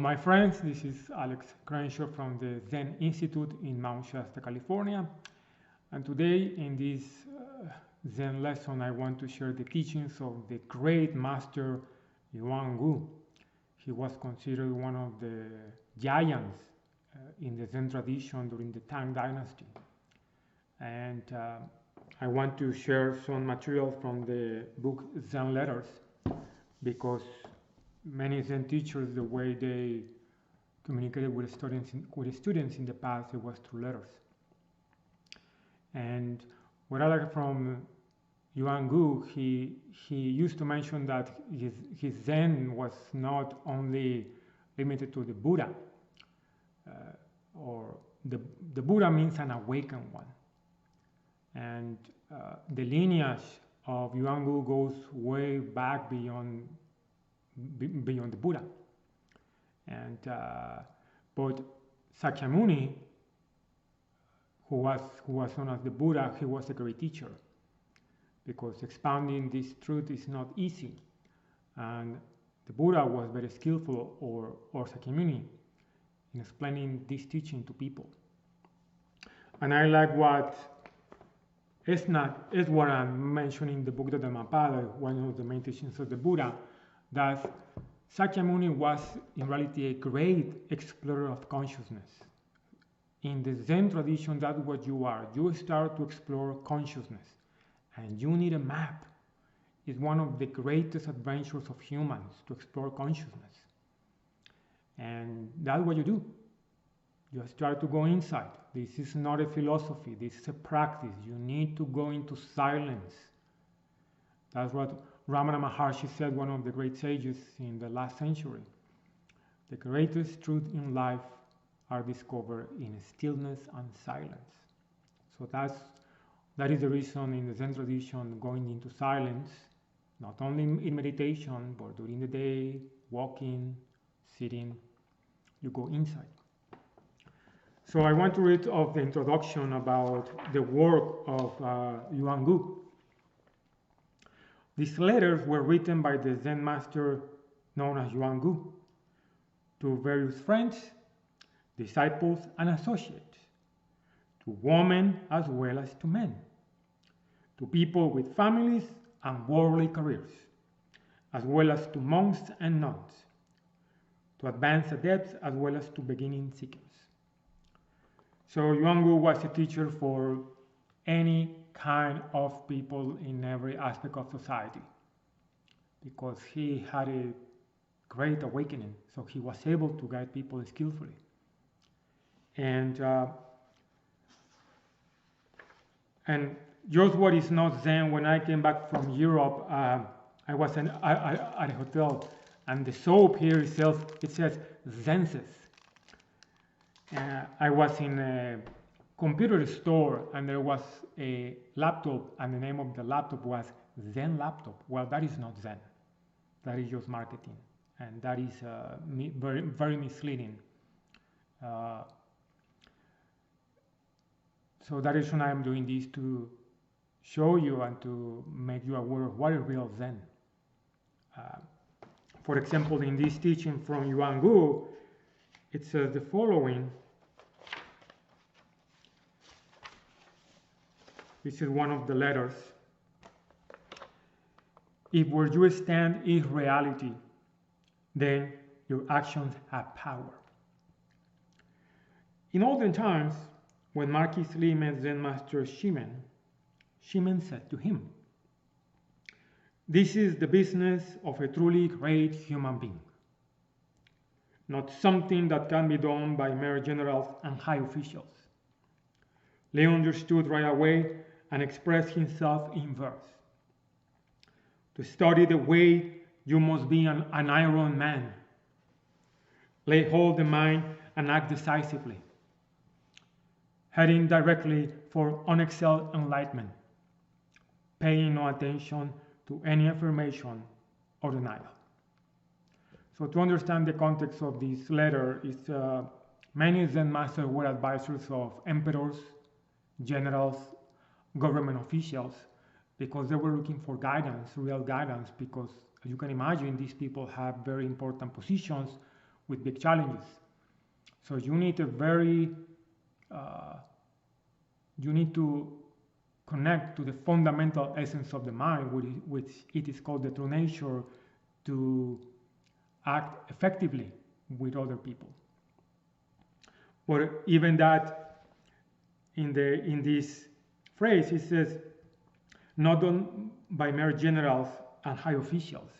my friends, this is Alex Crenshaw from the Zen Institute in Mount Shasta, California. And today in this Zen lesson, I want to share the teachings of the great master Yuan Wu. He was considered one of the giants in the Zen tradition during the Tang Dynasty. And I want to share some material from the book Zen Letters, because many Zen teachers, the way they communicated with students in the past, it was through letters. And what I like from Yuan Wu, he used to mention that his Zen was not only limited to the Buddha, or the Buddha means an awakened one. And the lineage of Yuan Wu goes way back beyond the Buddha. And but Sakyamuni, who was known as the Buddha, he was a great teacher, because expounding this truth is not easy. And the Buddha was very skillful, or Sakyamuni, in explaining this teaching to people. And I like what I'm mentioning in the book, the Dhammapada, one of the main teachings of the Buddha, that Sakyamuni was in reality a great explorer of consciousness. In the Zen tradition, that's what you are. You start to explore consciousness, and you need a map. It's one of the greatest adventures of humans, to explore consciousness. And that's what you do. You start to go inside. This is not a philosophy, this is a practice. You need to go into silence. That's what Ramana Maharshi said, one of the great sages in the last century. The greatest truth in life are discovered in stillness and silence. So that is the reason in the Zen tradition, going into silence, not only in meditation, but during the day, walking, sitting, you go inside. So I want to read of the introduction about the work of Yuan Wu. These letters were written by the Zen master known as Yuan Wu to various friends, disciples, and associates, to women as well as to men, to people with families and worldly careers, as well as to monks and nuns, to advanced adepts as well as to beginning seekers. So Yuan Wu was a teacher for any kind of people in every aspect of society, because he had a great awakening, so he was able to guide people skillfully. And just what is not Zen, when I came back from Europe, I was at a hotel, and the soap here itself, it says Zenses. I was in a computer store, and there was a laptop, and the name of the laptop was Zen laptop. Well, that is not Zen. That is just marketing, and that is very, very misleading. So that is why I am doing this, to show you and to make you aware of what is real Zen. For example, in this teaching from Yuan Wu, it says the following. This is one of the letters. If where you stand is reality, then your actions have power. In olden times, when Marquis Li met Zen Master Shimen said to him, "This is the business of a truly great human being, not something that can be done by mere generals and high officials." Li understood right away and expressed himself in verse. To study the way, you must be an iron man. Lay hold the mind and act decisively, heading directly for unexcelled enlightenment, paying no attention to any affirmation or denial. So to understand the context of this letter, is many Zen masters were advisors of emperors, generals, government officials, because they were looking for guidance, real guidance, because as you can imagine, these people have very important positions with big challenges. So you need you need to connect to the fundamental essence of the mind, which it is called the true nature, to act effectively with other people. Or even that in this phrase, it says, not done by mere generals and high officials.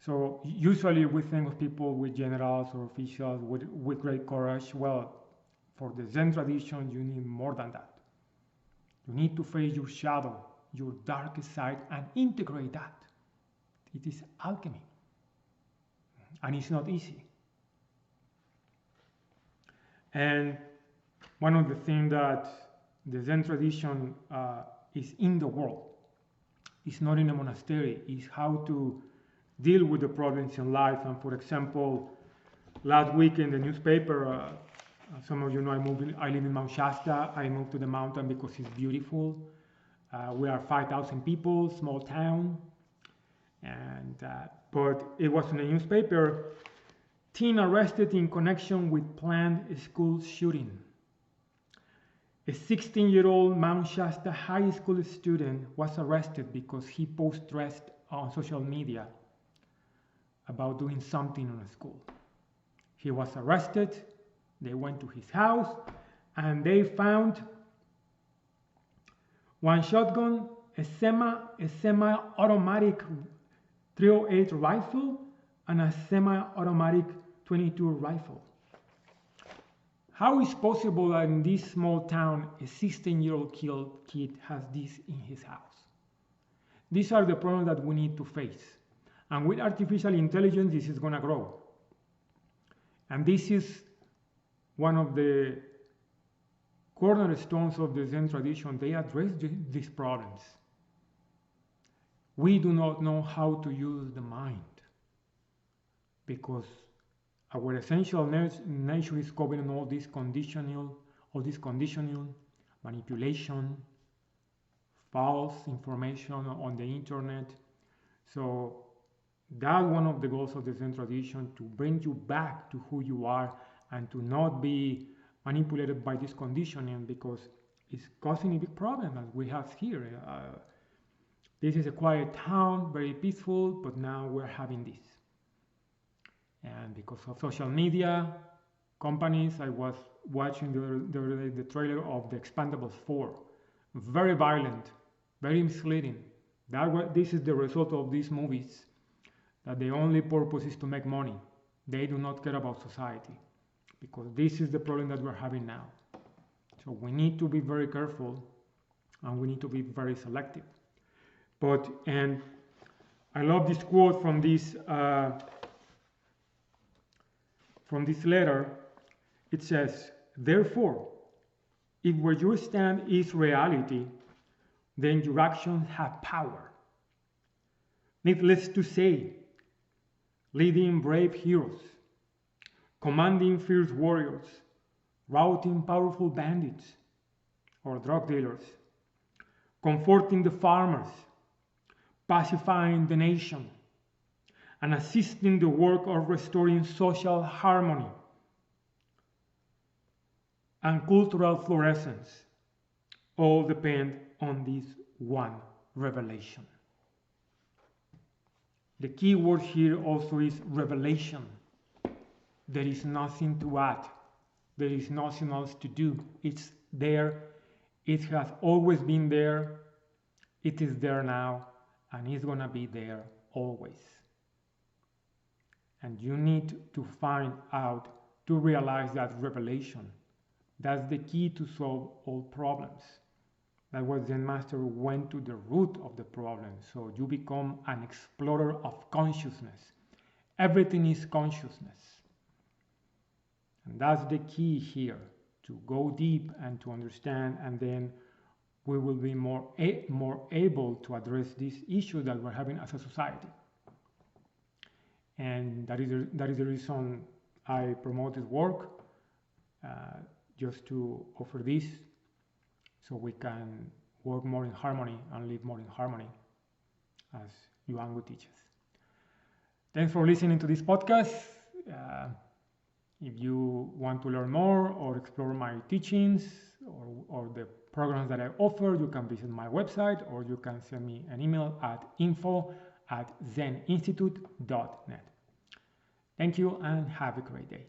So usually we think of people with generals or officials with great courage. Well, for the Zen tradition, you need more than that. You need to face your shadow, your darkest side, and integrate that. It is alchemy. And it's not easy. And one of the things that the Zen tradition is in the world, it's not in a monastery, is how to deal with the problems in life. And for example, last week in the newspaper, some of you know I live in Mount Shasta. I moved to the mountain because it's beautiful. We are 5,000 people, small town. And but it was in the newspaper, teen arrested in connection with planned school shooting. A 16-year-old Mount Shasta high school student was arrested because he posted on social media about doing something on a school. He was arrested. They went to his house and they found one shotgun, a semi-automatic 308 rifle, and a semi-automatic 22 rifle. How is possible that in this small town a 16-year-old kid has this in his house? These are the problems that we need to face. And with artificial intelligence, this is going to grow. And this is one of the cornerstones of the Zen tradition. They address these problems. We do not know how to use the mind because our essential nature is covered in all this conditioning, manipulation, false information on the internet. So that's one of the goals of the Zen tradition, to bring you back to who you are and to not be manipulated by this conditioning, because it's causing a big problem as we have here. This is a quiet town, very peaceful, but now we're having this. And because of social media, companies, I was watching the trailer of the Expendables 4. Very violent, very misleading. This is the result of these movies, that the only purpose is to make money. They do not care about society, because this is the problem that we're having now. So we need to be very careful and we need to be very selective. And I love this quote from this letter. It says, therefore, if where you stand is reality, then your actions have power. Needless to say, leading brave heroes, commanding fierce warriors, routing powerful bandits or drug dealers, comforting the farmers, pacifying the nation, and assisting the work of restoring social harmony and cultural fluorescence all depend on this one revelation. The key word here also is revelation. There is nothing to add. There is nothing else to do. It's there. It has always been there. It is there now, and it's going to be there always. And you need to find out, to realize that revelation. That's the key to solve all problems. That was Zen Master went to the root of the problem. So you become an explorer of consciousness. Everything is consciousness. And that's the key here, to go deep and to understand, and then we will be more able to address this issue that we're having as a society. And that is the reason I promote this work, just to offer this, so we can work more in harmony and live more in harmony, as Yuan Wu teaches. Thanks for listening to this podcast. If you want to learn more or explore my teachings or the programs that I offer, you can visit my website, or you can send me an email at info@zeninstitute.net. Thank you and have a great day.